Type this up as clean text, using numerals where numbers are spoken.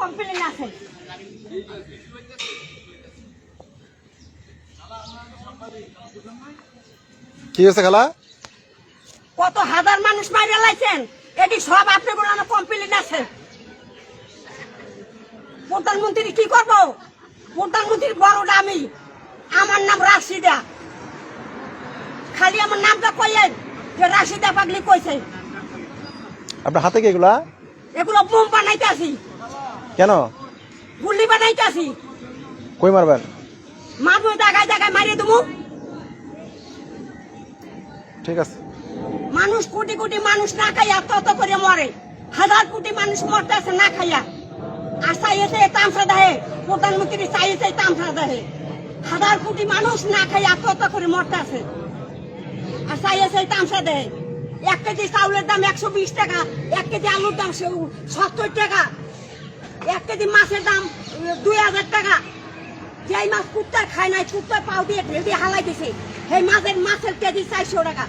Complain আছে। কি হয়েছে খালা? কত হাজার মানুষ মাইরা লাইছেন, এটি সব আপনি বলানো কমপ্লেন আছে। প্রধানমন্ত্রী কি করব? প্রধানমন্ত্রীর বড়টা আমি, আমার নাম রাশিদা। খালি আমার নামটা কইলেন যে রাশিদা পাগলি কইছে। আপনার হাতে কি এগুলা? এগুলো বোম বানাইতেছি। কেন? গুলি বানাইতেছি। কই মারবেন? মারবো, জায়গায় জায়গায় মারিয়ে দেবো। ঠিক আছে। মানুষ কোটি কোটি মানুষ না খাইয়া তত করে মরে, হাজার কোটি মানুষ মরতে আছে না খাইয়া। আর চাইছে তামসা দেহে, প্রধানমন্ত্রী চাইছে তামসা দেহে। হাজার কোটি মানুষ না খাইয়া তত করে মরতে আছে, আর চাইছে তামসা দেহে। 1 কেজি চাউলের দাম 120 টাকা, 1 কেজি আলুর দাম 70 টাকা, 1 কেজি মাছের দাম 2000 টাকা। যেই মাছ কুত্তার খায় নাই, কুত্তার পাও দিয়ে ঢেল দিয়ে হালাই দিছে, সেই মাছের কেজি 400 টাকা।